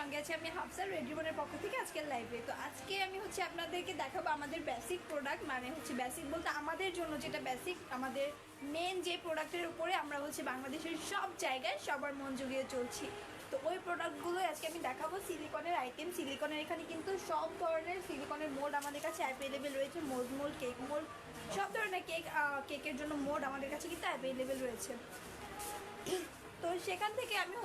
সঙ্গে আছি আমি হাফসা রেড রিবনের পক্ষ থেকে আজকের লাইভে। তো আজকে আমি আপনাদেরকে দেখাবো আমাদের বেসিক প্রোডাক্ট, মানে বেসিক বলতে আমাদের জন্য যেটা বেসিক, আমাদের মেন যে প্রোডাক্টের উপরে আমরা বাংলাদেশের সব জায়গায় সবার মন জুগিয়ে চলছি। তো ওই প্রোডাক্টগুলো আজকে আমি দেখাবো। সিলিকনের আইটেম, সিলিকনের এখানে কিন্তু সব ধরনের সিলিকনের মোল্ড আমাদের কাছে অ্যাভেলেবেল রয়েছে। মোল্ড, কেক মোল্ড, সব ধরনের কেকের জন্য মোল্ড আমাদের কাছে কিন্তু অ্যাভেলেবেল রয়েছে। তো সেখান থেকে আমি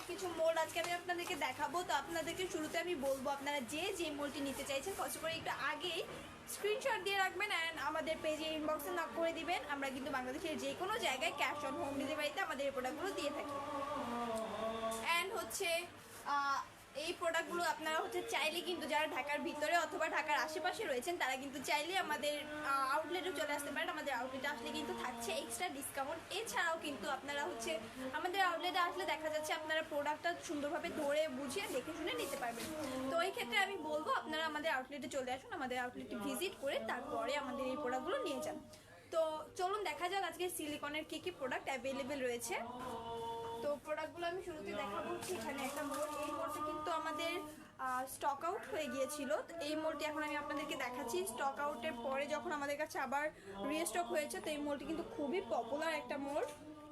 কিছু মোল্ড আজকে আমি আপনাদেরকে দেখাবো। তো আপনাদেরকে শুরুতে আমি বলবো, আপনারা যে মোল্ডটি নিতে চাইছেন কষ্ট করে একটু আগেই স্ক্রিনশট দিয়ে রাখবেন অ্যান্ড আমাদের পেজে ইনবক্সে নক করে দিবেন। আমরা কিন্তু বাংলাদেশের যে কোনো জায়গায় ক্যাশ অন হোম ডেলিভারিতে আমাদের এই প্রোডাক্টগুলো দিয়ে থাকি। অ্যান্ড এই প্রোডাক্টগুলো আপনারা চাইলে কিন্তু যারা ঢাকার ভিতরে অথবা ঢাকার আশেপাশে রয়েছেন তারা কিন্তু চাইলে আমাদের আউটলেটে চলে আসতে পারেন। আমাদের আউটলেটে আসলে কিন্তু থাকছে এক্সট্রা ডিসকাউন্ট। এছাড়াও কিন্তু আপনারা আমাদের আউটলেটে আসলে দেখা যাচ্ছে আপনারা প্রোডাক্টটা সুন্দরভাবে ধরে বুঝিয়ে দেখে শুনে নিতে পারবেন। তো এই ক্ষেত্রে আমি বলবো আপনারা আমাদের আউটলেটে চলে আসুন, আমাদের আউটলেটে ভিজিট করে তারপরে আমাদের এই প্রোডাক্টগুলো নিয়ে যান। তো চলুন দেখা যাক আজকে সিলিকনের কী প্রোডাক্ট অ্যাভেলেবেল রয়েছে। তো প্রোডাক্টগুলো আমি শুরুতে দেখাবো। এখানে একটা মোল্ড, এই মোল্ডটা কিন্তু আমাদের স্টক আউট হয়ে গিয়েছিল। তো এই মোল্ডটি এখন আমি আপনাদেরকে দেখাচ্ছি। স্টক আউটের পরে যখন আমাদের কাছে আবার রিস্টক হয়েছে, তো এই মোল্ডটি কিন্তু খুবই পপুলার একটা মোল্ড।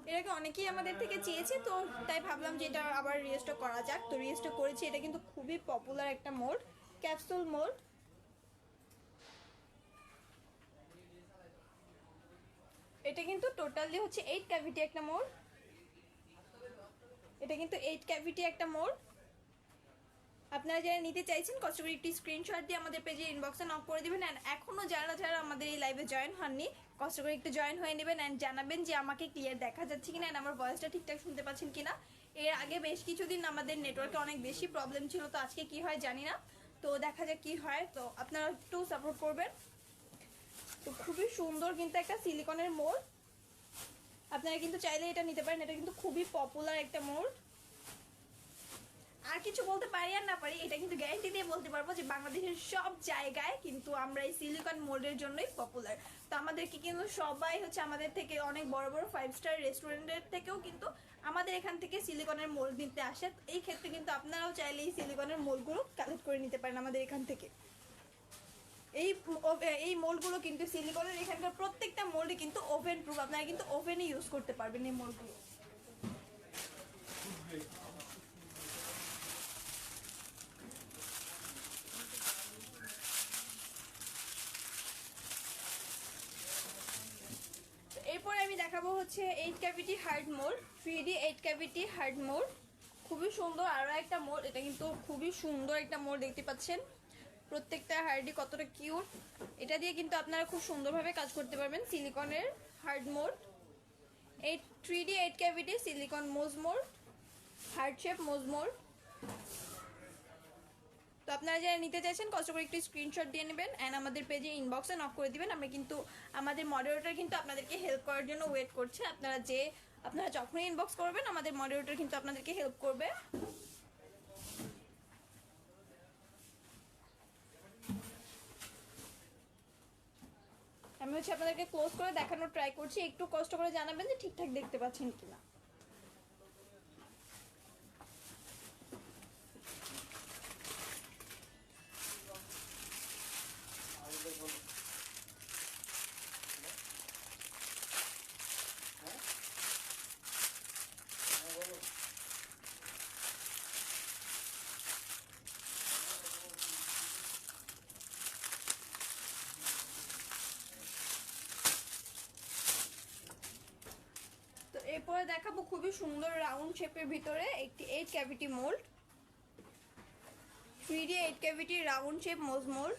এটাকে অনেকেই আমাদের থেকে চেয়েছে, তো তাই ভাবলাম যে এটা আবার রিস্টক করা যাক। তো রিস্টক করেছি। এটা কিন্তু খুবই পপুলার একটা মোল্ড, ক্যাপসুল মোল্ড। এটা কিন্তু টোটালি 8 ক্যাভিটি একটা মোল্ড। এটা কিন্তু 8 ক্যাভিটি একটা মোল্ড। আপনারা যারা নিতে চাইছেন কষ্ট করে একটি স্ক্রিনশট দিয়ে আমাদের পেজে ইনবক্সে নক করে দিবেন। অ্যান্ড এখনও যারা আমাদের এই লাইভে জয়েন হননি কষ্ট করে একটু জয়েন হয়ে নেবেন অ্যান্ড জানাবেন যে আমাকে ক্লিয়ার দেখা যাচ্ছে কিনা অ্যান্ড আমার ভয়েসটা ঠিকঠাক শুনতে পাচ্ছেন কিনা। এর আগে বেশ কিছুদিন আমাদের নেটওয়ার্কে অনেক বেশি প্রবলেম ছিল, তো আজকে কি হয় জানি না। তো দেখা যাক কি হয়। তো আপনারা একটু সাপোর্ট করবেন। তো খুবই সুন্দর কিন্তু একটা সিলিকনের মোল্ড, আপনারা কিন্তু চাইলে এটা নিতে পারেন। এটা কিন্তু খুবই পপুলার একটা মোল্ড। আর কিছু বলতে পারি আর না পারি, এটা কিন্তু গ্যারান্টি দিয়ে বলতে পারবো যে বাংলাদেশের সব জায়গায় কিন্তু আমরা এই সিলিকন মোল্ডের জন্যই পপুলার। তো আমাদেরকে কিন্তু সবাই আমাদের থেকে অনেক বড় বড় 5 স্টার রেস্টুরেন্টের থেকেও কিন্তু আমাদের এখান থেকে সিলিকনের মোল্ড নিতে আসে। এই ক্ষেত্রে কিন্তু আপনারাও চাইলে এই সিলিকনের মোল্ডগুলো কালেক্ট করে নিতে পারেন আমাদের এখান থেকে। এই মোল্ডগুলো কিন্তু সিলিকনের এখানকার প্রত্যেকটা মোল্ডে কিন্তু ওভেন প্রুফ, আপনারা কিন্তু ওভেনে ইউজ করতে পারবেন এই মোল্ডগুলো। এরপরে আমি দেখাবো 8 cavity hard mould, 3D 8 cavity hard mould. খুবই সুন্দর আরও একটা মোল্ড। এটা কিন্তু খুবই সুন্দর একটা মোল্ড, দেখতে পাচ্ছেন প্রত্যেকটা হার্ডই কতটা কিউট। এটা দিয়ে কিন্তু আপনারা খুব সুন্দরভাবে কাজ করতে পারবেন। সিলিকনের hard mould, 3D 8 cavity silicone মোজ mould, hard shape মোজ mould. তো আপনারা যারা নিতে চাইছেন কষ্ট করে একটু স্ক্রিনশট দিয়ে নেবেন অ্যান্ড আমাদের পেজে ইনবক্সে নক করে দিবেন। আমরা কিন্তু আমাদের মডারেটর কিন্তু আপনাদেরকে হেল্প করার জন্য ওয়েট করছে। আপনারা যখনই ইনবক্স করবেন আমাদের মডারেটর কিন্তু আপনাদেরকে হেল্প করবে। আমি আপনাদেরকে ক্লোজ করে দেখানোর ট্রাই করছি, একটু কষ্ট করে জানাবেন যে ঠিকঠাক দেখতে পাচ্ছেন কিনা। তো এরপরে দেখাবো খুবই সুন্দর রাউন্ড শেপের ভিতরে একটি 8 cavity mould, 3D 8 cavity round shape মোজ mould.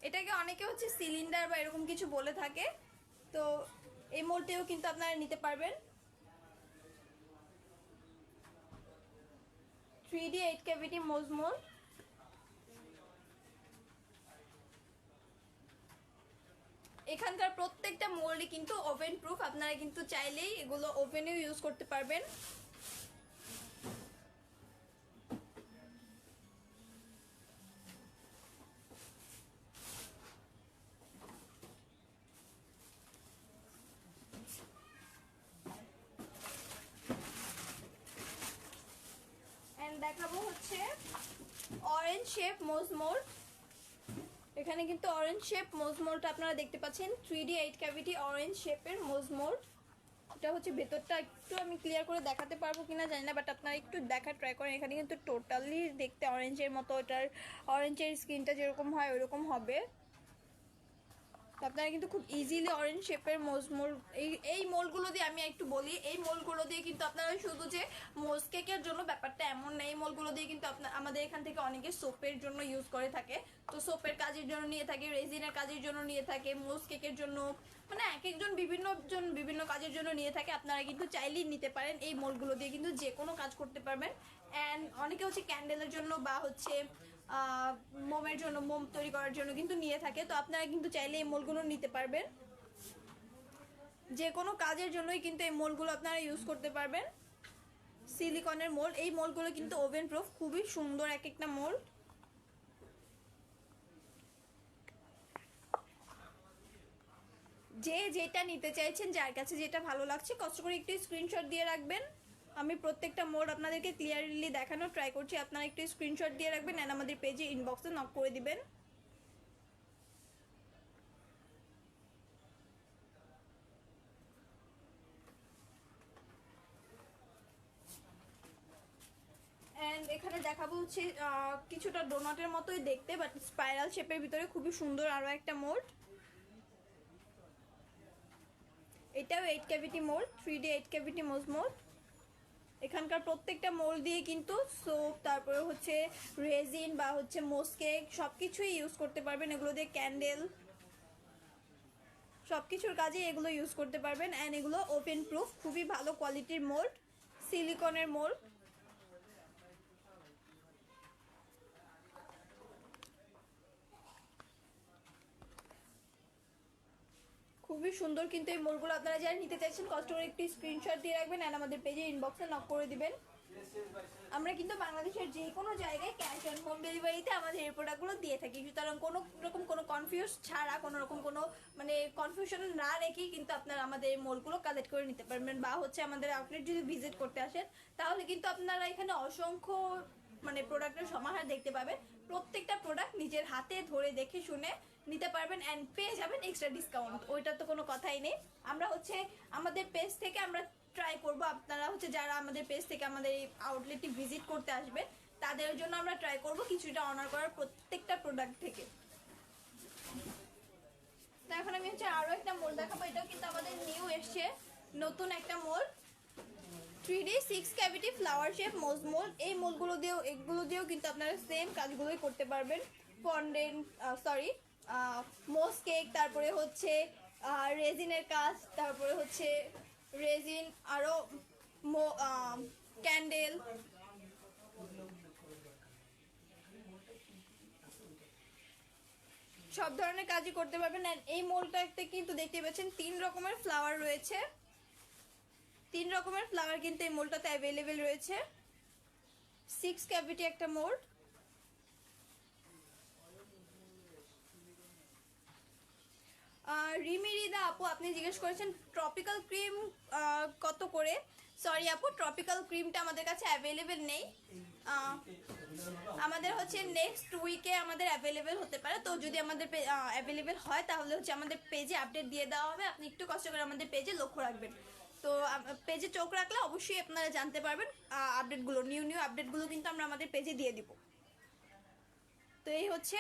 এটাকে অনেকে সিলিন্ডার বা এরকম কিছু বলে থাকে। তো এই মোল্ডটিও কিন্তু আপনারা নিতে পারবেন। 3D 8 cavity mousse mould. এখানকার প্রত্যেকটা মোল্ডই কিন্তু ওভেন প্রুফ, আপনারা কিন্তু চাইলেই এগুলো ওভেনেও ইউজ করতে পারবেন। হচ্ছে অরেঞ্জ শেপ মোজ মোল্ড। এখানে কিন্তু অরেঞ্জ শেপ মোজ মোল্ডটা আপনারা দেখতে পাচ্ছেন, 3D 8 ক্যাভিটি অরেঞ্জ শেপের মোজ মোল্ড। এটা হচ্ছে ভেতরটা একটু আমি ক্লিয়ার করে দেখাতে পারবো কিনা জানি না, বাট আপনারা একটু দেখার ট্রাই করেন। এখানে কিন্তু টোটালি দেখতে অরেঞ্জের মতো, ওটার অরেঞ্জের স্কিনটা যেরকম হয় ওরকম হবে। তো আপনারা কিন্তু খুব ইজিলি অরেঞ্জ শেপের মোল্ড, এই মোল্ডগুলো দিয়ে আমি একটু বলি, এই মোল্ডগুলো দিয়ে কিন্তু আপনারা শুধু যে মোজ কেকের জন্য ব্যাপারটা এমন না, এই মোল্ডগুলো দিয়ে কিন্তু আমাদের এখান থেকে অনেকে সোপের জন্য ইউজ করে থাকে। তো সোপের কাজের জন্য নিয়ে থাকে, রেজিনের কাজের জন্য নিয়ে থাকে, মোজ কেকের জন্য, মানে এক একজন বিভিন্ন কাজের জন্য নিয়ে থাকে। আপনারা কিন্তু চাইলেই নিতে পারেন, এই মোল্ডগুলো দিয়ে কিন্তু যে কোনো কাজ করতে পারবেন। অ্যান্ড অনেকে হচ্ছে ক্যান্ডেলের জন্য বা হচ্ছে মোমের জন্য, মোম তৈরি করার জন্য কিন্তু নিয়ে থাকে। তো আপনারা কিন্তু চাইলে এই মোলগুলো নিতে পারবেন, যে কোনো কাজের জন্যই কিন্তু এই মোলগুলো আপনারা ইউজ করতে পারবেন। সিলিকনের মোল, এই মোলগুলো কিন্তু ওভেন প্রুফ, খুবই সুন্দর এক একটা মোল। যে যেটা নিতে চাইছেন, যার কাছে যেটা ভালো লাগছে কষ্ট করে একটু স্ক্রিনশট দিয়ে রাখবেন। আমি প্রত্যেকটা মোড আপনাদেরকে ক্লিয়ারলি দেখানোর ট্রাই করছি, আপনারা একটু স্ক্রিনশট দিয়ে রাখবেন এন্ড আমাদের পেজে ইনবক্সে নক করে দিবেন। এন্ড এখানে দেখাবো হচ্ছে কিছুটা ডোনাটের মতোই দেখতে, বাট স্পাইরাল শেপের ভিতরে খুবই সুন্দর আরো একটা মোল্ড। এটাও 8 cavity mould, 3D 8 cavity mousse mould. এখানকার প্রত্যেকটা মোল্ড দিয়ে কিন্তু সোপ, তারপরে হচ্ছে রেজিন বা হচ্ছে মোজ কেক সবকিছুই ইউজ করতে পারবেন। এগুলো দিয়ে ক্যান্ডেল সবকিছুর কাজে এগুলো ইউজ করতে পারবেন। অ্যান্ড এগুলো ওপেন প্রুফ, খুবই ভালো কোয়ালিটির মোল্ড, সিলিকনের মোল্ড। খুবই সুন্দর কিন্তু এই মোলগুলো, আপনারা যারা নিতে চাইছেন কষ্ট করে একটি স্ক্রিনশট দিয়ে রাখবেন অ্যান্ড আমাদের পেজে ইনবক্সে নক করে দিবেন। আমরা কিন্তু বাংলাদেশের যে কোনো জায়গায় ক্যাশ অন হোম ডেলিভারিতে আমাদের এই প্রোডাক্টগুলো দিয়ে থাকি। সুতরাং কোনো রকম কোনো কনফিউজ ছাড়া, কোনো রকম কোনো মানে কনফিউশন না রেখেই কিন্তু আপনারা আমাদের এই মোলগুলো কালেক্ট করে নিতে পারবেন। বা হচ্ছে আমাদের আউটলেট যদি ভিজিট করতে আসেন তাহলে কিন্তু আপনারা এখানে অসংখ্য মানে প্রোডাক্টের সমাহার দেখতে পাবেন। প্রত্যেকটা প্রোডাক্ট নিজের হাতে ধরে দেখে শুনে নিতে পারবেন অ্যান্ড পেয়ে যাবেন এক্সট্রা ডিসকাউন্ট, ওইটা তো কোনো কথাই নেই। আমরা হচ্ছে আমাদের পেজ থেকে আমরা ট্রাই করব, আপনারা হচ্ছে যারা আমাদের পেজ থেকে আমাদের এই আউটলেটটি ভিজিট করতে আসবে তাদের জন্য আমরা ট্রাই করব কিছুটা অনার করার প্রত্যেকটা প্রোডাক্ট থেকে। তো এখন আমি হচ্ছে আরো একটা মোল্ড দেখাবো, এটাও কিন্তু আমাদের নিউ এসছে, নতুন একটা mould, 3D 6 cavity flower shape মোজ mould. এই মোল্ডগুলো দিয়েও এগুলো দিয়েও কিন্তু আপনারা সেম কাজগুলোই করতে পারবেন। ফন্ডেন্ট মোজ কেক, তারপরে হচ্ছে রেজিনের কাজ, তারপরে হচ্ছে রেজিন, আরো ক্যান্ডেল, সব ধরনের কাজই করতে পারবেন। আর এই মোল্ডটাতে কিন্তু দেখতে পাচ্ছেন 3 রকমের ফ্লাওয়ার রয়েছে, 3 রকমের ফ্লাওয়ার কিন্তু এই মোল্ডটাতে অ্যাভেলেবেল রয়েছে। 6 ক্যাভিটি একটা মোল্ড। রিমিরিদা আপু আপনি জিজ্ঞেস করেছেন ট্রপিক্যাল ক্রিম কত করে। সরি আপু, ট্রপিক্যাল ক্রিমটা আমাদের কাছে অ্যাভেলেবেল নেই, আমাদের হচ্ছে নেক্সট উইকে আমাদের অ্যাভেলেবেল হতে পারে। তো যদি আমাদের অ্যাভেলেবেল হয় তাহলে হচ্ছে আমাদের পেজে আপডেট দিয়ে দেওয়া হবে, আপনি একটু কষ্ট করে আমাদের পেজে লক্ষ্য রাখবেন। তো পেজে চোখ রাখলে অবশ্যই আপনারা জানতে পারবেন আপডেটগুলো, নিউ আপডেটগুলো কিন্তু আমরা আমাদের পেজে দিয়ে দিব। তো এই হচ্ছে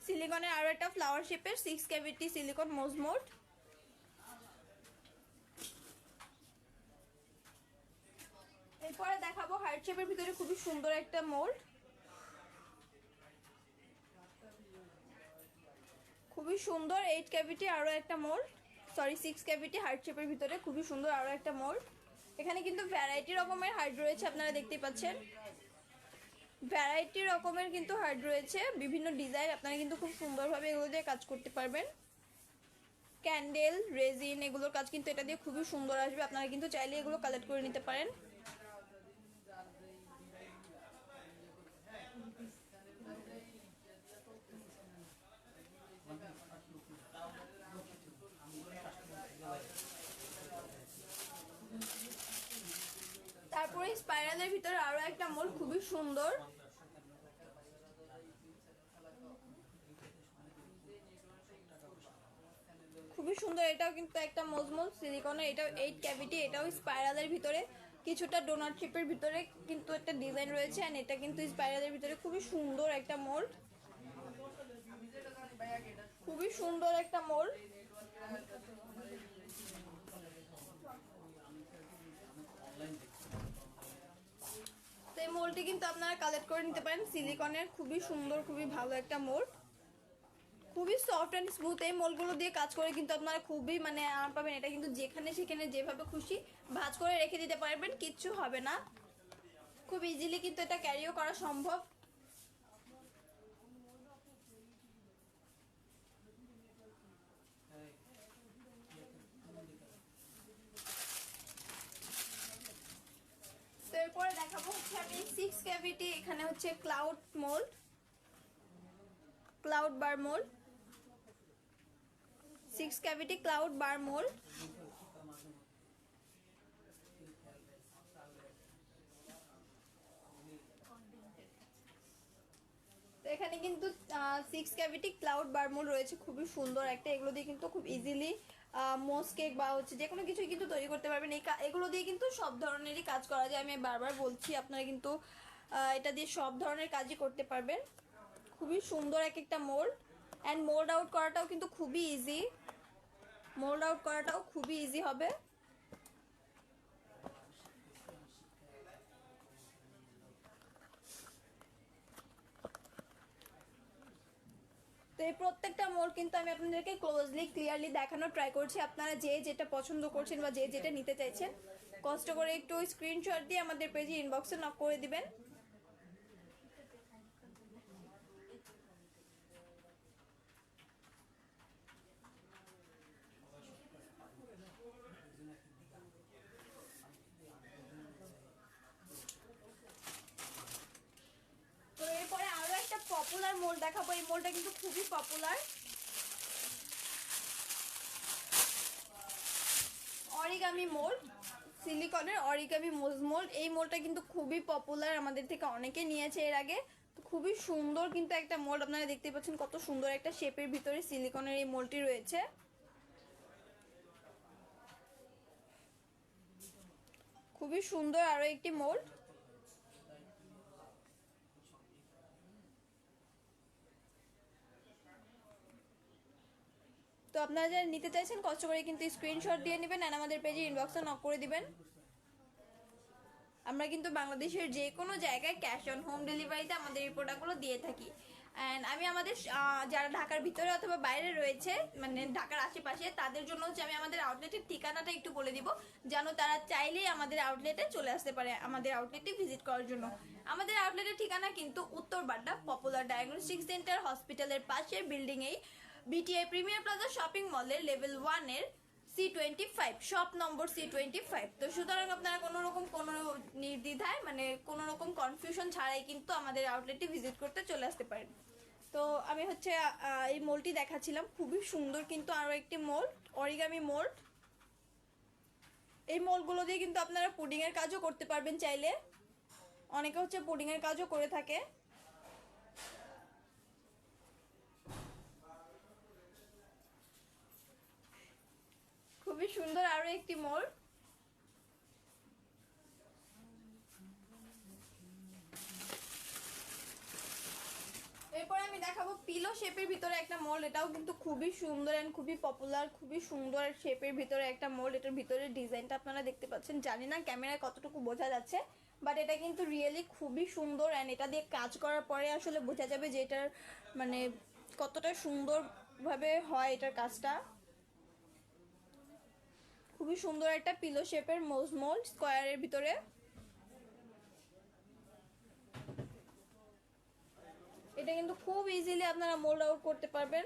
সিলিকনের আরো একটা ফ্লাওয়ার শেপের 6 ক্যাভিটি সিলিকন মোজ মোল্ড। এরপরে দেখাবো হার্ট শেপের ভিতরে খুবই সুন্দর একটা মোল্ড, খুবই সুন্দর 8 ক্যাভিটি আরো একটা মোল্ড, সরি 6 ক্যাভিটি হার্ট শেপের ভিতরে খুবই সুন্দর আরো একটা মোল্ড। এখানে কিন্তু ভ্যারাইটি রকমের হার্ট রয়েছে, আপনারা দেখতেই পাচ্ছেন ভ্যারাইটি রকমের কিন্তু হার্ট রয়েছে, বিভিন্ন ডিজাইন, আপনারা কিন্তু খুব সুন্দরভাবে এগুলো দিয়ে কাজ করতে পারবেন। ক্যান্ডেল, রেজিন এগুলোর কাজ কিন্তু এটা দিয়ে খুবই সুন্দর আসবে, আপনারা কিন্তু চাইলে এগুলো কালেক্ট করে নিতে পারেন। তারপরে স্পাইরালের ভিতরে আরো একটা মোল্ড খুবই সুন্দর, খুবই সুন্দর। এটাও কিন্তু একটা মজমল সিলিকনের, এটাও 8 ক্যাভিটি, এটাও স্পাইরালের ভিতরে কিছুটা ডোনাট শেপের ভিতরে কিন্তু একটা ডিজাইন রয়েছে। এন্ড এটা কিন্তু স্পাইরালের ভিতরে খুবই সুন্দর একটা মোল্ড, খুবই সুন্দর একটা মোল্ড। তো এই মোল্ডটি কিন্তু আপনারা কালেক্ট করে নিতে পারেন, সিলিকনের খুবই সুন্দর, খুবই ভালো একটা মোল্ড, খুবই সফট অ্যান্ড স্মুথ। এই মোলগুলো দিয়ে কাজ করে কিন্তু আপনারা খুবই মানে আরাম পাবেন। এটা কিন্তু যেখানে সেখানে যেভাবে খুশি ভাঁজ করে রেখে দিতে পারবেন, কিচ্ছু হবে না। খুব ইজিলি কিন্তু এটা ক্যারিও করা সম্ভব। তো এরপরে দেখাবো হচ্ছে আমি 6 ক্যাভিটি, এখানে হচ্ছে ক্লাউড মোল্ড, ক্লাউড বার মোল্ড, 6 ক্যাভিটি ক্লাউড বার মোল্ড। এখানে কিন্তু 6 ক্যাভিটি ক্লাউড বার মোল্ড রয়েছে, খুবই সুন্দর একটা। এগুলো দিয়ে কিন্তু খুব ইজিলি মোস কেক বা হচ্ছে যে কোনো কিছুই কিন্তু তৈরি করতে পারবেন। এগুলো দিয়ে কিন্তু সব ধরনেরই কাজ করা যায়, আমি বারবার বলছি। আপনারা কিন্তু এটা দিয়ে সব ধরনের কাজই করতে পারবেন। খুবই সুন্দর এক একটা মোল্ড। অ্যান্ড মোল্ড আউট করাটাও কিন্তু খুবই ইজি, মোল্ড আউট করাটাও খুবই ইজি হবে। তো এই প্রত্যেকটা মোল্ড কিন্তু আমি আপনাদেরকে ক্লোজলি ক্লিয়ারলি দেখানোর ট্রাই করছি। আপনারা যে যেটা পছন্দ করছেন বা যে যেটা নিতে চাইছেন, কষ্ট করে একটু স্ক্রিনশট দিয়ে আমাদের পেজে ইনবক্সে নক করে দিবেন। তো এরপরে আরো একটা পপুলার মোল্ড দেখাবো। এই মোল্ডটা কিন্তু খুবই পপুলার, অরিগামি মোল্ড, সিলিকনের অরিগামি মোল্ড। এই মোল্ডটা কিন্তু খুবই পপুলার, আমাদের থেকে অনেকে নিয়েছে এর আগে। তো খুবই সুন্দর কিন্তু একটা মোল্ড, আপনারা দেখতে পাচ্ছেন কত সুন্দর একটা শেপের ভিতরে সিলিকনের এই মোল্ডটি রয়েছে। খুবই সুন্দর আরো একটি মোল্ড। তো আপনারা যারা নিতে চাইছেন কষ্ট করে কিন্তু স্ক্রিনশট দিয়ে নেবেন আর আমাদের পেজে ইনবক্সে নক করে দিবেন। আমরা কিন্তু বাংলাদেশের যে কোনো জায়গায় ক্যাশ অন হোম ডেলিভারিতে আমাদের এই প্রোডাক্টগুলো দিয়ে থাকি। অ্যান্ড আমি আমাদের যারা ঢাকার ভিতরে অথবা বাইরে রয়েছে, মানে ঢাকার আশেপাশে, তাদের জন্য হচ্ছে আমি আমাদের আউটলেটের ঠিকানাটা একটু বলে দিব, যেন তারা চাইলেই আমাদের আউটলেটে চলে আসতে পারে আমাদের আউটলেটে ভিজিট করার জন্য। আমাদের আউটলেটের ঠিকানা কিন্তু উত্তর বাড্ডা পপুলার ডায়াগনস্টিক সেন্টার হসপিটালের পাশের বিল্ডিংয়েই, বিটিআই প্রিমিয়ার প্লাজা শপিং মলের লেভেল 1-এর C25, শপ নম্বর C25। তো সুতরাং আপনারা কোনো রকম কোনো নির্দ্বিধায় মানে কোনো রকম কনফিউশন ছাড়াই কিন্তু আমাদের আউটলেটটি ভিজিট করতে চলে আসতে পারেন। তো আমি হচ্ছে এই মোল্ডটি দেখাচ্ছিলাম, খুবই সুন্দর কিন্তু আরও একটি মোল্ড, অরিগামি মোল্ড। এই মোল্ডগুলো দিয়ে কিন্তু আপনারা পুডিংয়ের কাজও করতে পারবেন চাইলে, অনেকে হচ্ছে পুডিংয়ের কাজও করে থাকে। খুবই সুন্দর আরো একটি মোল্ড। এরপরে আমি দেখাবো পিলো শেপের ভিতরে একটা মোল্ড। এটাও কিন্তু খুবই সুন্দর এন্ড খুবই পপুলার, খুবই সুন্দর শেপের ভিতরে একটা মোল্ড। এটার ভিতরে ডিজাইনটা আপনারা দেখতে পাচ্ছেন, জানি না ক্যামেরায় কতটুকু বোঝা যাচ্ছে, বাট এটা কিন্তু রিয়েলি খুবই সুন্দর। অ্যান্ড এটা দিয়ে কাজ করার পরে আসলে বোঝা যাবে যে এটার মানে কতটা সুন্দরভাবে হয় এটার কাজটা। খুবই সুন্দর একটা পিলো শেপের মোল্ড স্কোয়ারের ভিতরে। এটা কিন্তু খুব ইজিলি আপনারা মোল্ড আউট করতে পারবেন।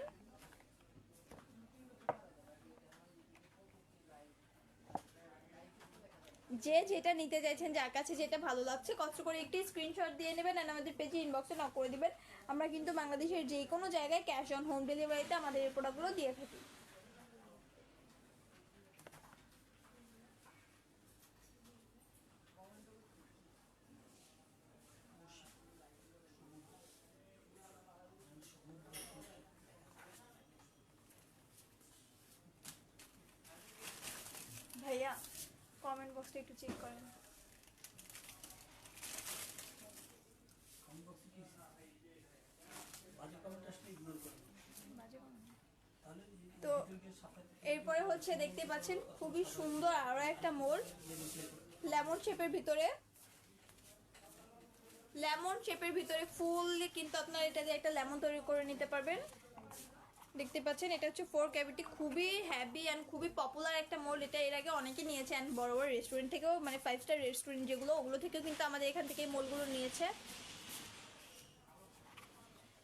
যে যেটা নিতে চাইছেন, যার কাছে যেটা ভালো লাগছে, কষ্ট করে একটি স্ক্রিনশট দিয়ে নেবেন আর আমাদের পেজে ইনবক্সে নক করে দিবেন। আমরা কিন্তু বাংলাদেশের যে কোনো জায়গায় ক্যাশ অন হোম ডেলিভারিতে আমাদের এই প্রোডাক্টগুলো দিয়ে থাকি। বক্সটা একটু চেক করেন। তো এরপরে হচ্ছে দেখতে পাচ্ছেন খুবই সুন্দর আরো একটা মোল্ড লেমন শেপের ভিতরে, লেমন শেপের ভিতরে ফুল কিন্তু আপনারা এটা দিয়ে একটা লেমন তৈরি করে নিতে পারবেন। দেখতে পাচ্ছেন এটা হচ্ছে 4 ক্যাভিটি, খুবই হ্যাভি অ্যান্ড খুবই পপুলার একটা মোল্ড। এটা এর আগে অনেকে নিয়েছে অ্যান্ড বড় বড় রেস্টুরেন্ট থেকেও, মানে 5 স্টার রেস্টুরেন্ট যেগুলো, ওগুলো থেকেও কিন্তু আমাদের এখান থেকে এই মোল্ডগুলো নিয়েছে।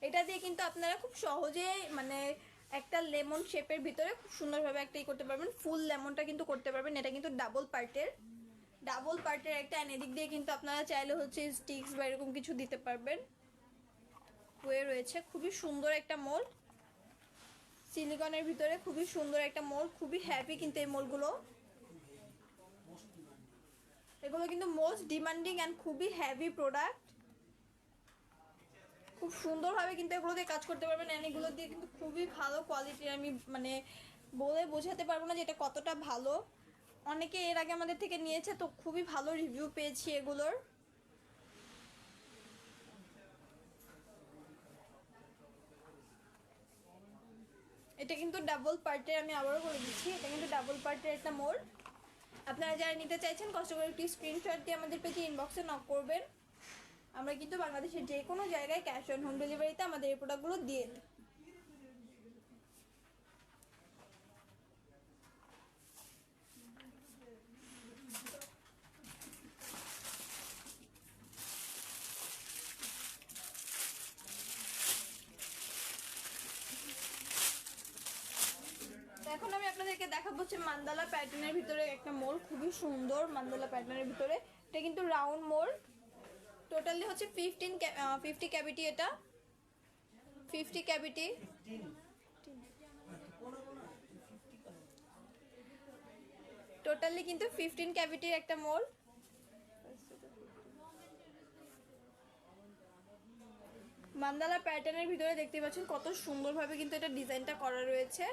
এটা দিয়ে কিন্তু আপনারা খুব সহজে মানে একটা লেমন শেপের ভিতরে খুব সুন্দরভাবে একটাই করতে পারবেন, ফুল লেমনটা কিন্তু করতে পারবেন। এটা কিন্তু ডাবল পার্টের একটা, এদিক দিয়ে কিন্তু আপনারা চাইলে হচ্ছে স্টিক্স বা এরকম কিছু দিতে পারবেন। ওয়ে রয়েছে, খুবই সুন্দর একটা মোল্ড, সিলিকনের ভিতরে খুবই সুন্দর একটা মোল্ড, খুবই হ্যাভি কিন্তু এই মোল্ডগুলো। এগুলো কিন্তু মোস্ট ডিমান্ডিং অ্যান্ড খুবই হ্যাভি প্রোডাক্ট। খুব সুন্দরভাবে কিন্তু এগুলো দিয়ে কাজ করতে পারবেন, অ্যান্ড এগুলো দিয়ে কিন্তু খুবই ভালো কোয়ালিটির। আমি মানে বলে বোঝাতে পারবো না যে এটা কতটা ভালো। অনেকে এর আগে আমাদের থেকে নিয়েছে, তো খুবই ভালো রিভিউ পেয়েছি এগুলোর। এটা কিন্তু ডাবল পার্টের, আমি আবারও বলে দিচ্ছি, এটা কিন্তু ডাবল পার্টের একটা মোল্ড। আপনারা যারা নিতে চাইছেন কষ্ট করে একটি স্ক্রিনশট দিয়ে আমাদের পেজে ইনবক্সে নক করবেন। আমরা কিন্তু বাংলাদেশের যে কোনো জায়গায় ক্যাশ অন হোম ডেলিভারিতে আমাদের এই প্রোডাক্টগুলো দিয়ে দিই। এখন আমি আপনাদেরকে দেখাবো হচ্ছে মান্দালা প্যাটার্নের ভিতরে একটা মোল্ড, খুবই সুন্দর মান্দালা প্যাটার্নের ভিতরে। এটা কিন্তু রাউন্ড মোল্ড, টোটালি হচ্ছে 50 ক্যাভিটি। এটা 50 ক্যাভিটি, টোটালি কিন্তু 15 ক্যাভিটির একটা মোল্ড। মান্দালা প্যাটার্নের ভিতরে দেখতে পাচ্ছেন কত সুন্দরভাবে কিন্তু এটা ডিজাইনটা করা রয়েছে,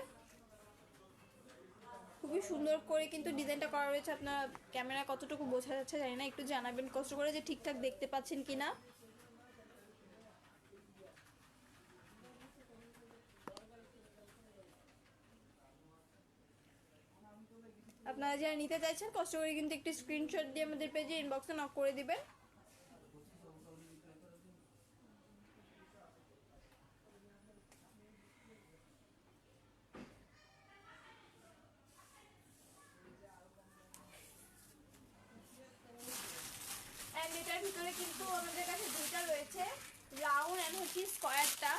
খুবই সুন্দর করে কিন্তু ডিজাইনটা করা রয়েছে। আপনার ক্যামেরা কতটুকু বোঝা যাচ্ছে জানি না, একটু জানাবেন কষ্ট করে যে ঠিকঠাক দেখতে পাচ্ছেন কিনা। আপনারা যারা নিতে চাইছেন কষ্ট করে কিন্তু একটি স্ক্রিনশট দিয়ে আমাদের পেজে ইনবক্সে নক করে দিবেন। এন্ড এটার ভিতরে কিন্তু আমাদের কাছে দুইটা রয়েছে, রাউন্ড এন্ড হচ্ছে স্কয়ারটা।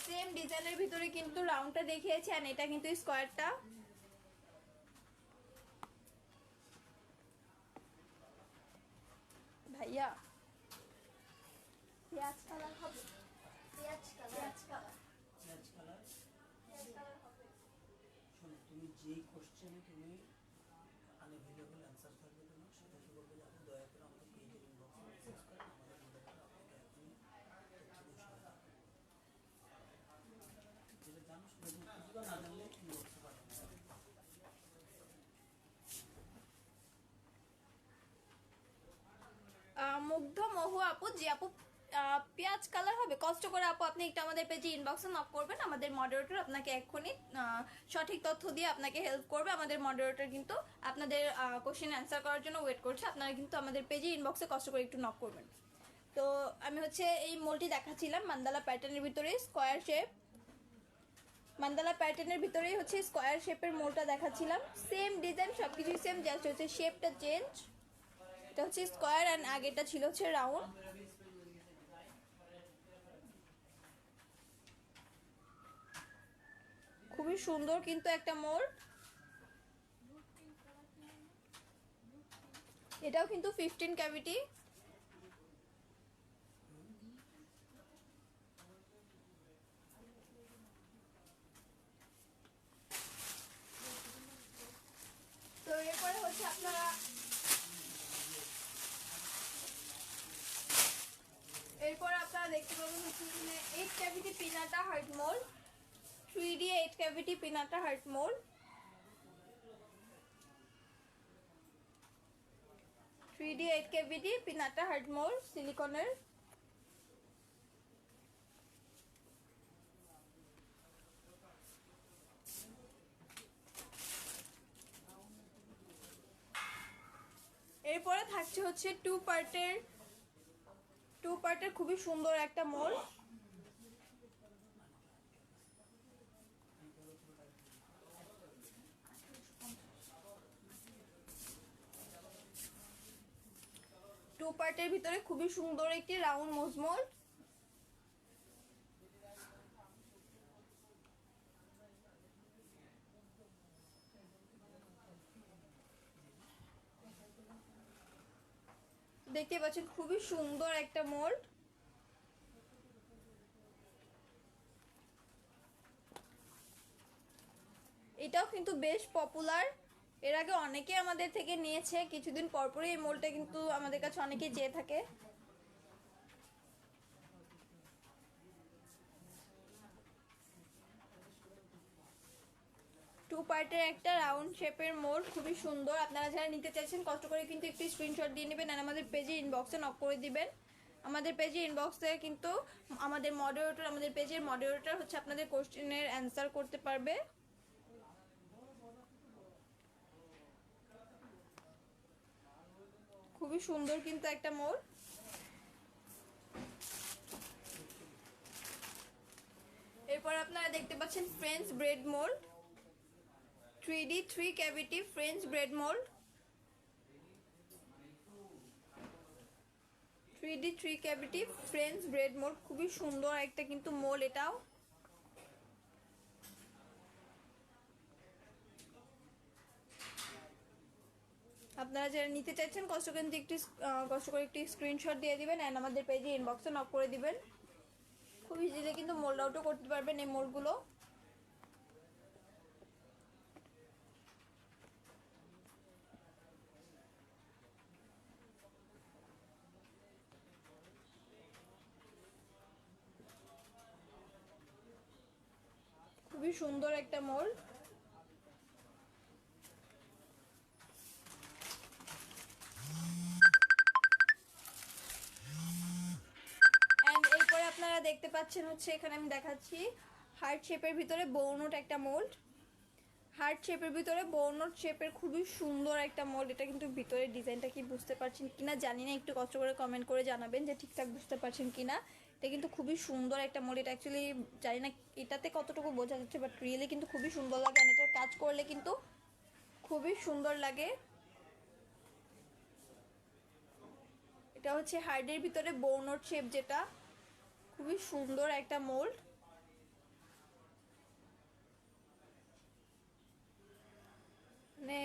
সেম ডিজাইনের ভিতরে কিন্তু রাউন্ডটা দেখিয়েছি, আর এটা কিন্তু স্কয়ারটা। ভাইয়া পেঁয়াজ কালার হবে, পেঁয়াজ কালার শোনো, তুমি যেই কোশ্চেনে তুমি আনএভেলেবল অ্যান্সার থাকবে তোমার, সেটা কি বলবে আপনি দয়া করে আমাদের পেজের ইনবক্সে মেসেজ করেন, আমাদের মধ্যে আপনাকে এখনই যেটা জানো সেটা তুমি খুঁজবা, না জানলে ইনবক্সে পাঠাবেন। মুগ্ধ মহু আপু, যে আপু পেঁয়াজ কালার হবে, কষ্ট করে আপু আপনি একটু আমাদের পেজে ইনবক্সে নক করবেন। আমাদের মডারেটর আপনাকে এক্ষুনি সঠিক তথ্য দিয়ে আপনাকে হেল্প করবে। আমাদের মডারেটর কিন্তু আপনাদের কোশ্চেন অ্যান্সার করার জন্য ওয়েট করছে। আপনারা কিন্তু আমাদের পেজে ইনবক্সে কষ্ট করে একটু নক করবেন। তো আমি হচ্ছে এই মোলটি দেখাচ্ছিলাম মান্দালা প্যাটার্নের ভিতরে স্কোয়ার শেপ, মান্দালা প্যাটার্নের ভিতরেই হচ্ছে স্কোয়ার শেপের মোলটা দেখাচ্ছিলাম। সেম ডিজাইন, সবকিছুই সেম, জাস্ট হচ্ছে শেপটা চেঞ্জ। এটা হচ্ছে স্কোয়ার অ্যান্ড আগেটা ছিল হচ্ছে রাউন্ড। খুবই সুন্দর কিন্তু একটা মোল্ড। এটাও কিন্তু 15 ক্যাভিটি। তো এরপরে হচ্ছে আপনারা দেখতে পাবেন হচ্ছে 8 cavity pinata heart mould, 3D cavity pinata heart mould, 3D 8 cavity pinata heart mould সিলিকনের। এরপরে থাকছে হচ্ছে টু পার্টের খুবই সুন্দর একটা মোল্ড। টু পার্টের ভিতরে খুবই সুন্দর একটি রাউন্ড মোজ মোল্ড। দেখতে পাচ্ছেন খুবই সুন্দর একটা মোল্ড। এটাও কিন্তু বেশ পপুলার, এর আগে অনেকে আমাদের থেকে নিয়েছে, কিছুদিন পরপরই এই মোল্ডটা কিন্তু আমাদের কাছে অনেকেই চেয়ে থাকে। টু পার্টের একটা রাউন্ড শেপের মোল্ড, খুবই সুন্দর। আপনারা যারা নিতে চাইছেন কষ্ট করে কিন্তু একটু স্ক্রিনশট দিয়ে নেবেন আর আমাদের পেজে ইনবক্সে নক করে দিবেন। আমাদের পেজে ইনবক্সে কিন্তু আমাদের পেজের মডারেটর হচ্ছে আপনাদের কোশ্চেনের অ্যান্সার করতে পারবে। খুবই সুন্দর কিন্তু একটা মোল্ড। এরপর আপনারা দেখতে পাচ্ছেন French bread mould, 3D 3 cavity French bread mould, 3D 3 cavity French bread mould, খুবই সুন্দর একটা কিন্তু মোল্ড এটাও। আপনারা যারা নিতে চাইছেন কষ্ট করে একটি স্ক্রিনশট দিয়ে দিবেন এন্ড আমাদের পেজে ইনবক্সে নক করে দিবেন। খুব ইজিলি কিন্তু মোল্ড আউটও করতে পারবেন এই মোল্ডগুলো। খুবই সুন্দর একটা মোল্ড। এরপরে আপনারা দেখতে পাচ্ছেন হচ্ছে এখানে আমি দেখাচ্ছি হার্ট শেপের ভিতরে বৌনট একটা মোল্ড, হার্ট শেপের ভিতরে বৌনট শেপের খুবই সুন্দর একটা মোল্ড। এটা কিন্তু ভিতরে ডিজাইনটা কি বুঝতে পারছেন কিনা জানি না, একটু কষ্ট করে কমেন্ট করে জানাবেন যে ঠিকঠাক বুঝতে পারছেন কিনা। এটা কিন্তু খুবই সুন্দর একটা মোল্ড। এটা অ্যাকচুয়ালি জানি না এটাতে কতটুকু বোঝা যাচ্ছে, বাট রিয়েলি কিন্তু খুবই সুন্দর লাগে আর এটার কাজ করলে কিন্তু খুবই সুন্দর লাগে। এটা হচ্ছে হার্টের ভিতরে বৌনট শেপ, যেটা খুবই সুন্দর একটা মোল্ড। মানে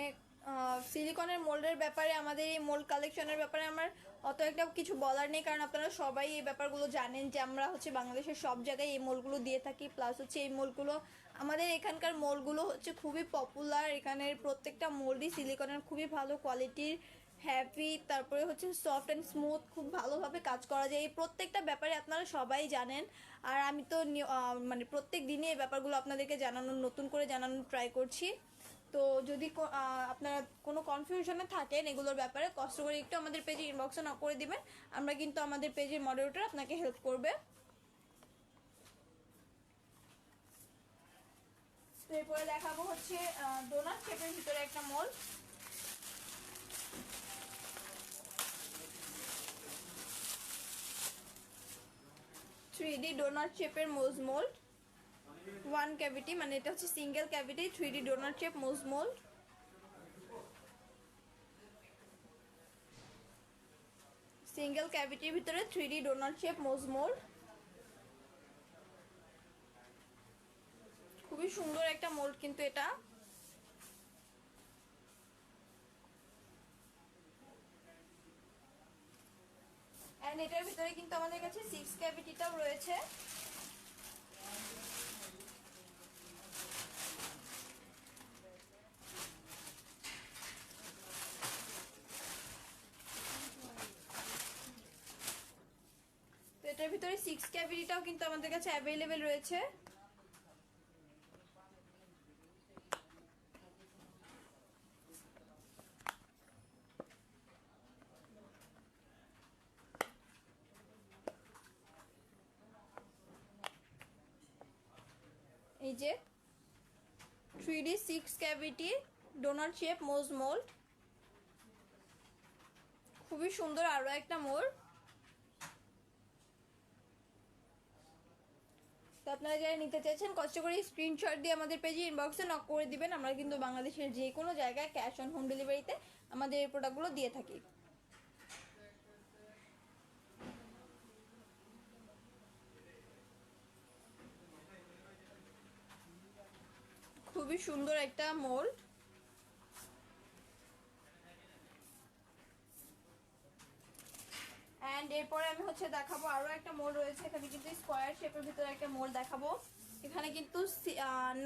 সিলিকনের মোল্ডের ব্যাপারে, আমাদের এই মোল্ড কালেকশনের ব্যাপারে আমার অত একটা কিছু বলার নেই, কারণ আপনারা সবাই এই ব্যাপারগুলো জানেন যে আমরা হচ্ছে বাংলাদেশের সব জায়গায় এই মোল্ডগুলো দিয়ে থাকি। প্লাস হচ্ছে এই মোল্ডগুলো আমাদের এখানকার মোল্ডগুলো হচ্ছে খুবই পপুলার। এখানের প্রত্যেকটা মোল্ডই সিলিকনের খুবই ভালো কোয়ালিটির, হ্যাভি, তারপরে হচ্ছে সফট অ্যান্ড স্মুথ, খুব ভালোভাবে কাজ করা যায়। এই প্রত্যেকটা ব্যাপারে আপনারা সবাই জানেন, আর আমি তো মানে প্রত্যেক দিনই এই ব্যাপারগুলো আপনাদেরকে নতুন করে জানানোর ট্রাই করছি। তো যদি আপনারা কোনো কনফিউশনে থাকেন এগুলোর ব্যাপারে, কষ্ট করে একটু আমাদের পেজে ইনবক্সে নক করে দিবেন, আমরা কিন্তু আমাদের পেজের মডারেটর আপনাকে হেল্প করবে। তো এরপরে দেখাবো হচ্ছে ডোনাট শেপের ভিতরে একটা মোল্ড, থ্রি ডোনাট শেপের মোজ মোল্ড, 1 ক্যাভিটি, মানে এটা হচ্ছে single cavity 3D doughnut shape মোজ mould. Single ক্যাভিটির ভিতরে 3D ডোনাট শেপ মোজ মোল্ড, খুবই সুন্দর একটা মোল্ড কিন্তু এটা। এন্ড এটার ভিতরে কিন্তু আমাদের কাছে 6 ক্যাভিটিটাও রয়েছে। তো এটার ভিতরে 6 ক্যাভিটিটাও কিন্তু আমাদের কাছে অ্যাভেলেবেল রয়েছে। এই যে 3D 6 cavity doughnut shape মোজ mould, খুবই সুন্দর আরো একটা মোল্ড। তো আপনারা যারা নিতে চাইছেন কষ্ট করে স্ক্রিনশট দিয়ে আমাদের পেজে ইনবক্সে নক করে দিবেন। আমরা কিন্তু বাংলাদেশের যে কোনো জায়গায় ক্যাশ অন হোম ডেলিভারিতে আমাদের এই প্রোডাক্টগুলো দিয়ে থাকি। খুবই সুন্দর একটা মোল্ড। অ্যান্ড এরপরে আমি হচ্ছে দেখাবো আরো একটা মোল্ড রয়েছে, এখানে কিন্তু স্কোয়ার শেপের ভিতরে একটা মোল্ড দেখাবো। এখানে কিন্তু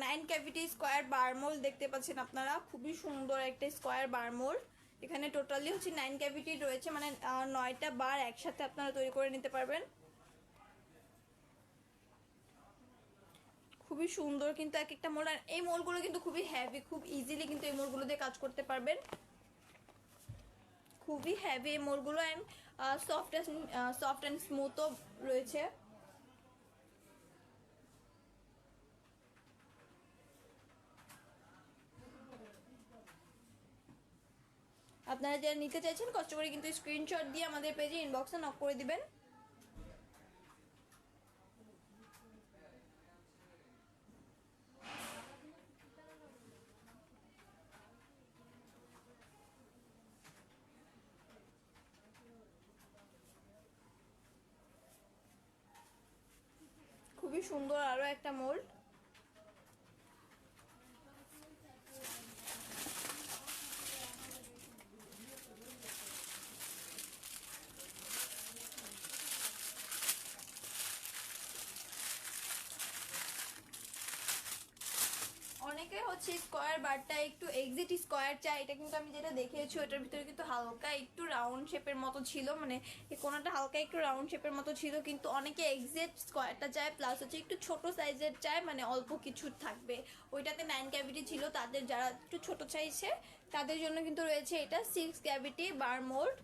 9 ক্যাভিটি স্কোয়ার বার মোল্ড দেখতে পাচ্ছেন আপনারা, খুবই সুন্দর একটা স্কোয়ার বার মোল্ড। এখানে টোটালি হচ্ছে 9 ক্যাভিটি রয়েছে, মানে 9টা বার একসাথে আপনারা তৈরি করে নিতে পারবেন। খুবই সুন্দর কিন্তু এক একটা মোল্ড, আর এই মোল্ডগুলো কিন্তু খুবই হেভি, খুব ইজিলি কিন্তু এই মোল্ডগুলো দিয়ে কাজ করতে পারবেন। খুবই হেভি এই মোল্ডগুলো, অ্যান্ড সফট অ্যান্ড স্মুথও রয়েছে। আপনারা যারা নিতে চাইছেন কষ্ট করে কিন্তু স্ক্রিনশট দিয়ে আমাদের পেজে ইনবক্সে নক করে দিবেন। খুবই সুন্দর আরো একটা মোল্ড। অনেকে হচ্ছে স্কোয়ার বারটা একটু এক্সিট স্কোয়ার চাই, এটা কিন্তু আমি যেটা দেখিয়েছি ওটার ভিতরে কিন্তু হালকা একটু রাউন্ড শেপের মতো ছিল, মানে এই কোণাটা হালকা একটু রাউন্ড শেপের মতো ছিল, কিন্তু অনেকে এক্সিট স্কোয়ারটা চায়, প্লাস হচ্ছে একটু ছোট সাইজের চায়, মানে অল্প কিছু থাকবে। ওইটাতে 9 ক্যাভিটি ছিল, তাদের যারা একটু ছোট চাইছে তাদের জন্য কিন্তু রয়েছে এটা 6 ক্যাভিটি বার মোল্ড,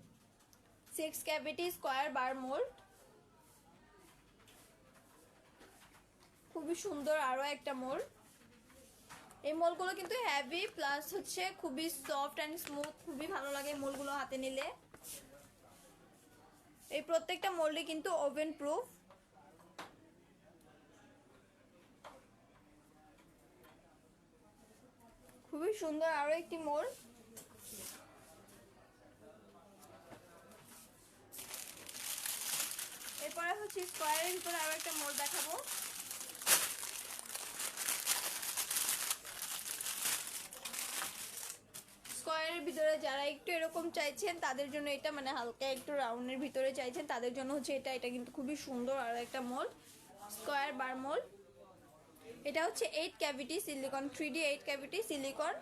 6 ক্যাভিটি স্কোয়ার বার মোল্ড। খুবই সুন্দর আরো একটা মোল্ড। এই মোলগুলো কিন্তু হেভি, প্লাস হচ্ছে খুবই সফট অ্যান্ড স্মুথ, খুবই ভালো লাগে মোলগুলো হাতে নিলে। এই প্রত্যেকটা মোল্ডে কিন্তু ওভেন প্রুফ। খুবই সুন্দর আরো একটি মোল্ড। এরপরে হচ্ছে স্কোয়ারের ভিতরে আরো একটা মোল্ড দেখাবো। স্কোয়ারের ভিতরে যারা একটু এরকম চাইছেন তাদের জন্য এটা, মানে হালকা একটু রাউন্ডের ভিতরে চাইছেন তাদের জন্য হচ্ছে এটা কিন্তু খুবই সুন্দর আর একটা মোল্ড, স্কোয়ার বার মোল্ড। এটা হচ্ছে 8 cavity silicone 3D 8 cavity silicone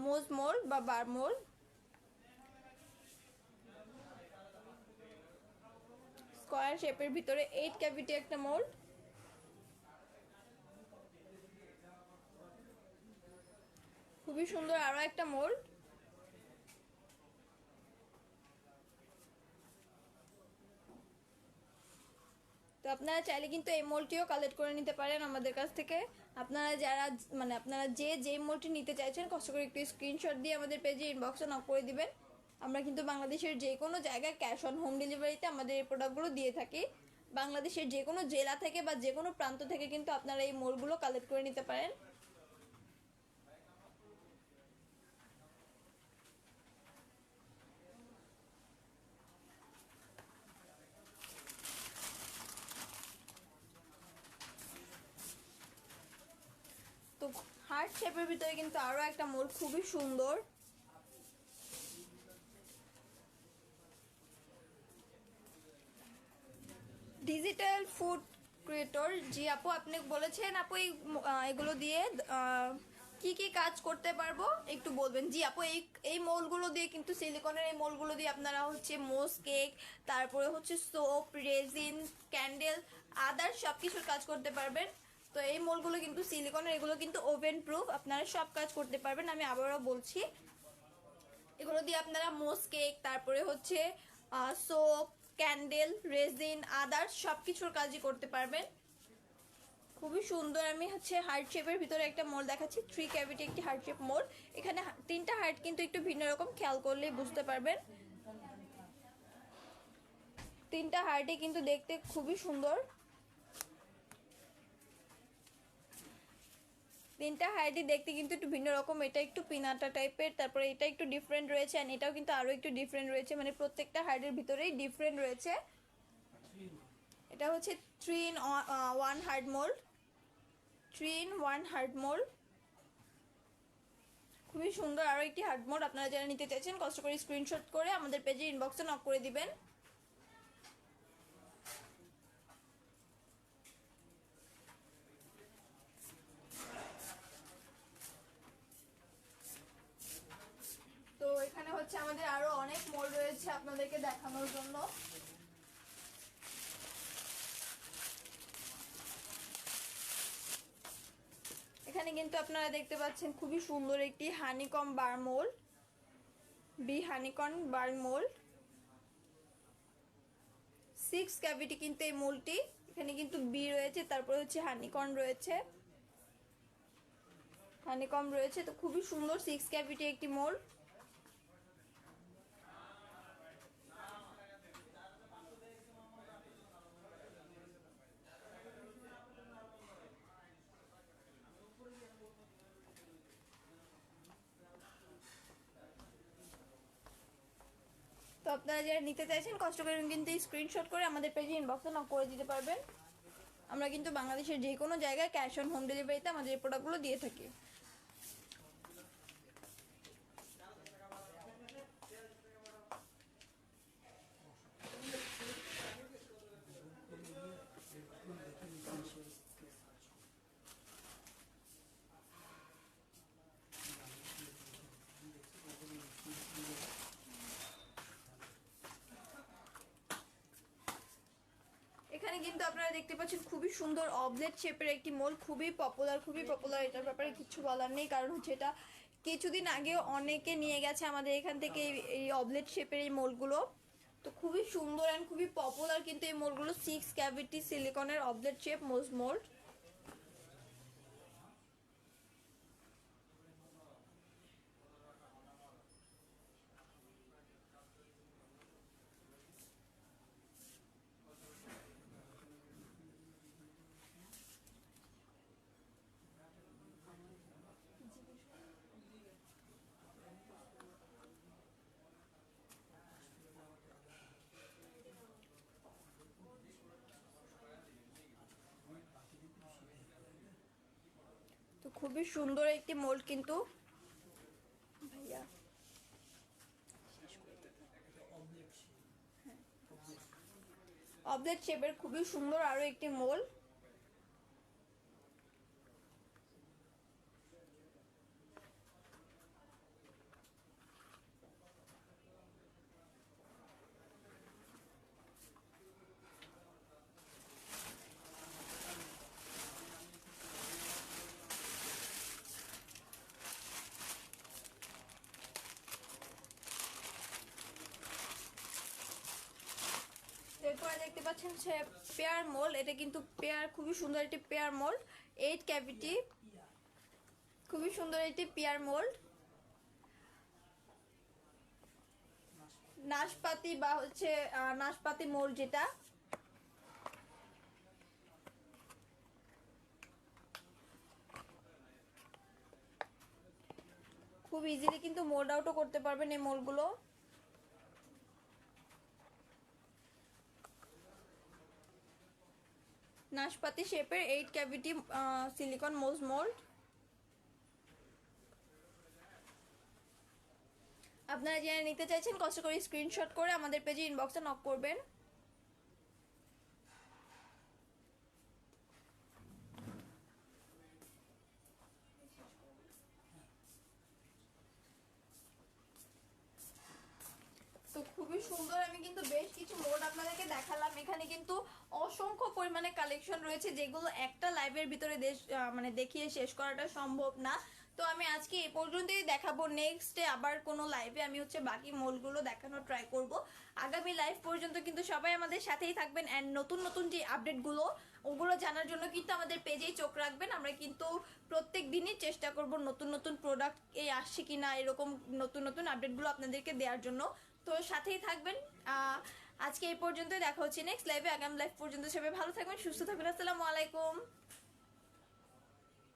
মোজ mould বা বার মোল্ড। স্কোয়ার শেপের ভিতরে 8 ক্যাভিটি একটা মোল্ড। খুবই সুন্দর আরো একটা মোল্ড। তো আপনারা চাইলে কিন্তু এই মোল্ডটিও কালেক্ট করে নিতে পারেন আমাদের কাছ থেকে। আপনারা যারা মানে আপনারা যে মোল্ডটি নিতে চাইছেন কষ্ট করে একটু স্ক্রিনশট দিয়ে আমাদের পেজে ইনবক্সে নক করে দিবেন। আমরা কিন্তু বাংলাদেশের যে কোনো জায়গায় ক্যাশ অন হোম ডেলিভারিতে আমাদের এই প্রোডাক্টগুলো দিয়ে থাকি। বাংলাদেশের যে কোনো জেলা থেকে বা যে কোনো প্রান্ত থেকে কিন্তু আপনারা এই মোল্ডগুলো কালেক্ট করে নিতে পারেন। তো হার্ট শেপের ভিতরে কিন্তু আরো একটা মোল্ড খুবই সুন্দর। ডিজিটাল ফুড ক্রিয়েটর, জি আপু আপনি বলেছেন আপু এগুলো দিয়ে কি কি কাজ করতে পারবো একটু বলবেন। জি আপু এই মোলগুলো দিয়ে কিন্তু সিলিকনের এই মোলগুলো দিয়ে আপনারা হচ্ছে মোজ কেক, তারপরে হচ্ছে সোপ, রেজিন, ক্যান্ডেল, আদার সব কিছুর কাজ করতে পারবেন। তো এই মোলগুলো কিন্তু সিলিকনের, এগুলো কিন্তু ওভেন প্রুফ, আপনারা সব কাজ করতে পারবেন। আমি আবারও বলছি, এগুলো দিয়ে আপনারা মোজ কেক, তারপরে হচ্ছে সোপ, ক্যান্ডেল, রেজিন, আদার সব কিছুর কাজই করতে পারবেন। খুবই সুন্দর। আমি হচ্ছে হার্ট শেপের ভিতরে একটা মোল্ড দেখাচ্ছি, 3 ক্যাভিটি একটি হার্ট শেপ মোল্ড। এখানে 3টা হার্ট কিন্তু একটু ভিন্ন রকম, খেয়াল করলেই বুঝতে পারবেন। 3টা হার্টই কিন্তু দেখতে খুবই সুন্দর। 3টা হার্টই দেখতে কিন্তু একটু ভিন্ন রকম। এটা একটু পিনাটা টাইপের, তারপরে এটা একটু ডিফারেন্ট রয়েছে, আর এটাও কিন্তু আরো একটু ডিফারেন্ট রয়েছে, মানে প্রত্যেকটা হার্টের ভিতরেই ডিফারেন্ট রয়েছে। এটা হচ্ছে 3 in 1 heart mould, 3 in 1 heart mould, খুবই সুন্দর আরো একটি হার্ট মোল্ড। আপনারা যারা নিতে চাইছেন কষ্ট করে স্ক্রিনশট করে আমাদের পেজে ইনবক্সে নক করে দিবেন। তো এখানে হচ্ছে আমাদের আরো অনেক মোল্ড রয়েছে আপনাদেরকে দেখানোর জন্য। এখানে কিন্তু আপনারা দেখতে পাচ্ছেন খুবই সুন্দর একটি হানিকম বার মোল্ড, বি হানিকম বার মোল্ড, 6 ক্যাভিটি কিন্তু এই মোল্ডটি। এখানে কিন্তু বি রয়েছে, তারপরে হচ্ছে হানিকম রয়েছে, হানিকম রয়েছে। তো খুবই সুন্দর 6 ক্যাভিটি একটি মোল্ড। তো আপনারা যারা নিতে চাইছেন কষ্ট করে কিন্তু স্ক্রিনশট করে আমাদের পেজে ইনবক্সে নক করে দিতে পারবেন। আমরা কিন্তু বাংলাদেশের যে কোনো জায়গায় ক্যাশ অন হোম ডেলিভারিতে আমাদের এই প্রোডাক্টগুলো দিয়ে থাকি। এখানে কিন্তু আপনারা দেখতে পাচ্ছেন খুবই সুন্দর অবলেট শেপের একটি মোল্ড, খুবই পপুলার। এটার ব্যাপারে কিছু বলার নেই, কারণ হচ্ছে এটা কিছুদিন আগেও অনেকে নিয়ে গেছে আমাদের এখান থেকে এই অবলেট শেপের এই মোল্ডগুলো। তো খুবই সুন্দর অ্যান্ড খুবই পপুলার কিন্তু এই মোল্ডগুলো, 6 ক্যাভিটি সিলিকনের অবলেট শেপ মোল্ড। তো খুবই সুন্দর একটি মোল্ড কিন্তু ভাইয়া, অবলেট শেপের খুবই সুন্দর আরো একটি মোল্ড। এরপরে দেখতে পাচ্ছেন হচ্ছে পেয়ার মোল্ড। এটা কিন্তু পেয়ার, খুবই সুন্দর একটি পেয়ার মোল্ড, 8 ক্যাভিটি, খুবই সুন্দর একটি পেয়ার মোল্ড। নাশপাতি বা হচ্ছে নাশপাতি মোল্ড যেটা, খুব ইজিলি কিন্তু মোল্ড আউটও করতে পারবেন এই মোল্ডগুলো। নাশপাতি শেপের 8 ক্যাভিটি সিলিকন মোল্ড। আপনারা যারা নিতে চাইছেন কষ্ট করে স্ক্রিনশট করে আমাদের পেজে ইনবক্সে নক করবেন। তো খুবই সুন্দর, আমি কিন্তু বেশ কিছু মোড আপনাদেরকে দেখালাম। এখানে কিন্তু অসংখ্য পরিমাণে কালেকশন রয়েছে, যেগুলো একটা লাইভের ভিতরে মানে দেখিয়ে শেষ করাটা সম্ভব না। তো আমি আজকে এই পর্যন্তই দেখাবো, নেক্সটে আবার কোনো লাইভে আমি হচ্ছে বাকি মলগুলো দেখানোর ট্রাই করব। আগামী লাইভ পর্যন্ত কিন্তু সবাই আমাদের সাথেই থাকবেন, অ্যান্ড নতুন নতুন যে আপডেটগুলো ওগুলো জানার জন্য কিন্তু আমাদের পেজেই চোখ রাখবেন। আমরা কিন্তু প্রত্যেক দিনই চেষ্টা করব নতুন নতুন প্রোডাক্ট আসছে কিনা এরকম নতুন নতুন আপডেটগুলো আপনাদেরকে দেওয়ার জন্য। তো সাথেই থাকবেন। আজকে এই পর্যন্তই, দেখা হচ্ছে নেক্সট লাইভে। আগামী লাইভ পর্যন্ত সবাই ভালো থাকবেন, সুস্থ থাকবেন। আসসালামু আলাইকুম।